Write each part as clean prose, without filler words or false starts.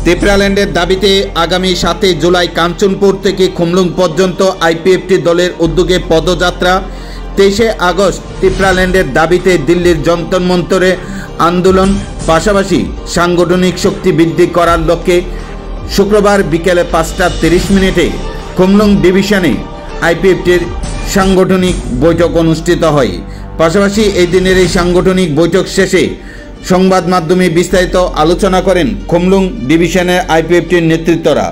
ত্রিপুরাল্যান্ডের দাবিতে আগামী 7 জুলাই কাঞ্চনপুর থেকে খুমলুং পর্যন্ত আইপিএফটি দলের উদ্যোগে পদযাত্রা। 23 আগস্ট ত্রিপুরাল্যান্ডের দাবিতে দিল্লির যন্তর মন্তরে আন্দোলন, পাশাপাশি সাংগঠনিক শক্তি বৃদ্ধি করার লক্ষ্যে শুক্রবার বিকেলে 5:30 খুমলুং ডিভিশনে আইপিএফটির সাংগঠনিক বৈঠক অনুষ্ঠিত হয়। পাশাপাশি এই দিনের এই সাংগঠনিক বৈঠক শেষে সংবাদ মাধ্যমে বিস্তারিত আলোচনা করেন খুমলুং ডিভিশনের আইপিএফটির নেতৃত্বরা।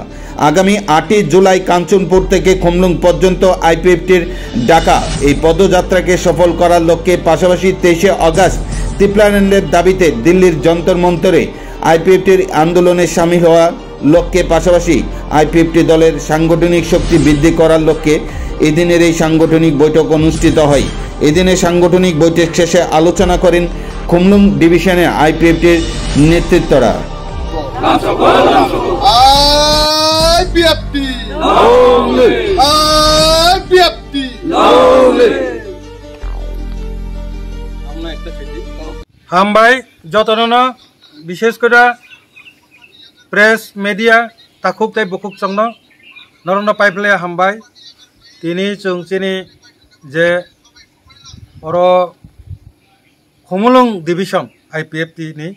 আগামী 8 জুলাই কাঞ্চনপুর থেকে খুমলুং পর্যন্ত আইপিএফটির ডাকা এই পদযাত্রাকে সফল করার লক্ষ্যে, পাশাপাশি 23 আগস্ট ত্রিপুরাল্যান্ডের দাবিতে দিল্লির যন্তর মন্তরে আইপিএফটির আন্দোলনে সামিল হওয়ার লক্ষ্যে, পাশাপাশি আইপিএফটি দলের সাংগঠনিক শক্তি বৃদ্ধি করার লক্ষ্যে এদিনের এই সাংগঠনিক বৈঠক অনুষ্ঠিত হয়। এদিনের সাংগঠনিক বৈঠক শেষে আলোচনা করেন খুমলুং ডিভিশনের আইপিএফটির নেতৃত্বরা। হামবাই যতন বিশেষ করে প্রেস মিডিয়া তাকুক তাই বুকুক চংন নরন পাইপলে হামবাই তিনি চংচিনি যে অর খুমলুং ডিভিশন आईपीएफटी नि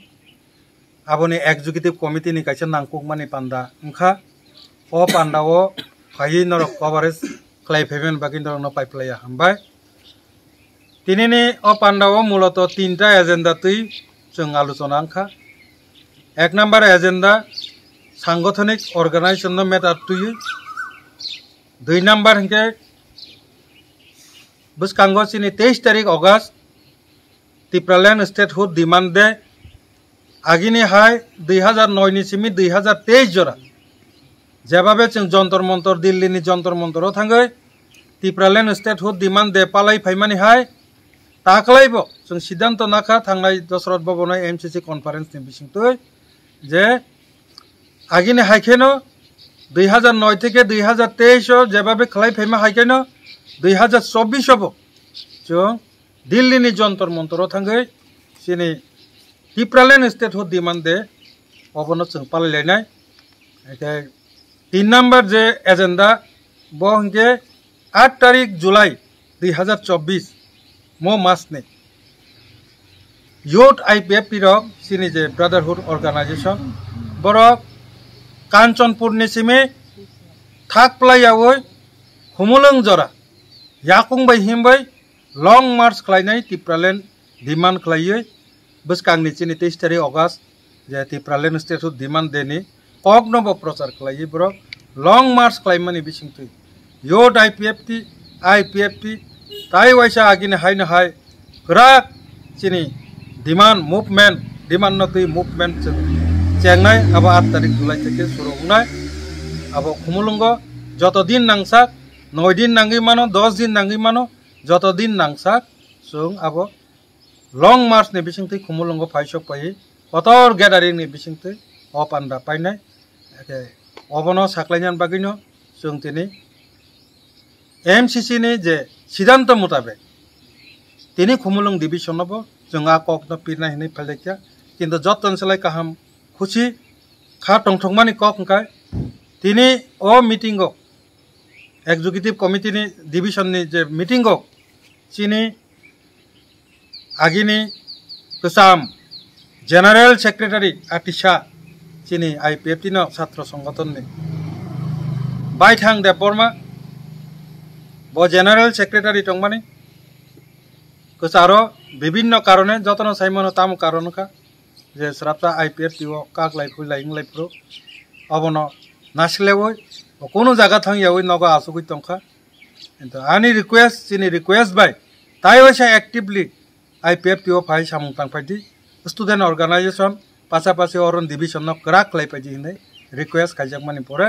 आबोनि एग्जीक्यूटिव कमिटी नि काइसे नांकुकमानि पान्दा ओंखा ओ पान्दाओ फाइ नर कभारेज क्लाइफेमेन बागि नरनो पाइपलाया हामबाय तिनिनि ओ पान्दाओ मूलत 3टा एजेंडा तुइ जों आलोचना ओंखा। 1 नम्बर एजेंडा सांगठनिक अर्गानाइजेशन मेटार तुइ 2 नम्बर हिंके बुसकांगो सिनि 23 तारिख अगस्त ত্রিপুরাল্যান্ড স্টেটহুড ডিমান্ড दे आगिनी हाय 2009 निसिमी 2023 जरा जेबाबे जों जंतर मंतर दिल्ली जंतर मंतर थांगै त्रिपुराल्যান্ड स्टेटहुड डिमांड दे पालाई फाइमानि हाय ताकलाइबो जों सिद्धांत नाखा थांनाय दशरथ भवनाय एमसीसी कन्फारेंस नि बिसिंतै जे आगिनी हायखेनो 2009 থেকে 2023 जेबाबे खलाय फाइमा हायखेनो 2024 जों दिल्ली जंतर मंतर थांगै सिनि त्रिपुराल्যান্ড स्टेटहुड डिमांड दे अबनो जों पालायलायनाय। 3 नम्बर जे एजेंडा बो हिंके 8 तारिख जुलाई 2024 मो मासनि यूथ आईपीएफटी रक सिनि जे ब्रादारहुड अर्गानाइजेशन बर कांचनपुर निसिमे थाकप्लायावै खुमलुं जरा याकुंबाय हिमबाय लंग मार्च खालायनाय त्रिपुराल्যান্ড डिमांड खालायै बुसकांनि 23 तारिख अगस्त जे त्रिपुराल्যান্ড स्टेटहुड डिमांड देनि कगनब प्रचार खालायै बर लंग मार्च खालायमानि बिसिंतै यूथ आईपीएफटी ताइ वाइसा आगिनि हायनो हाय ग्राक सिनि डिमांड मुभमेंट डिमांड नतै मुभमेंट चेंनाय अब 8 तारिख जुलाई থেকে शुरू होनाय अब खुमलुंग যত दिन नांगसाक 9 दिन नांगै मानो 10 दिन नांगै मानो जत दिन नांगसाक जों अब लंग मार्च नि बिसिंतै खुमलुंग फाइसक पाइ कतर गेदारिं नि बिसिंतै अ पान्दा पाइनाय अबनो साख्लायनान बागिनो जों तिनि एमसीसी नि जे सिद्धांत मुताबिक तिनि खुमलुं डिविजनबो जों आ ककनो पिरनाय हिनै फालैया किन्तु जतन सलाय काहाम खुशी खा टंथंमानि ककंकाय तिनि अ मीटिंगो एग्जीक्यूटिव कमिटी नि डिविजन नि जे मीटिंगो चिनी आगिनी गोसाम जनरल सेक्रेटारी आतिशा चिनी आईपीएफटी न छात्र संगठन नि बाइथां देबबर्मा ब जनरल सेक्रेटारी टंगमानि गोसारो विभिन्न कारणे जतन साइमन ताम कारणका जे सरापता आईपीएफटी ओ कागलाय फुलाय इंलायफ्रो अबनो नासलेवै कोनो जागा थांयावै नगा आसुगै तंखा किन्तु आनी रिक्वेस्ट चिनी रिक्वेस्ट बाय ताइ वैसा एक्टिवली आईपीएफटी ओ फाइ सामुं थांफायदि स्टूडेंट अर्गानाइजेशन पासापासि अरन डिविजन न क्राक लायफायदि हिनै रिक्वेस्ट खायजाक मानि परे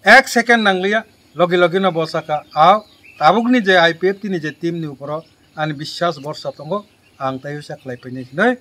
1 सेकेंड नांगलिया लगे लगे न बसाका आव ताबुकनि जे आईपीएफटी नि जे टीम नि ऊपर आनी विश्वास बर्षा दङ आं ताइ वैसा खालायफायनि हिनै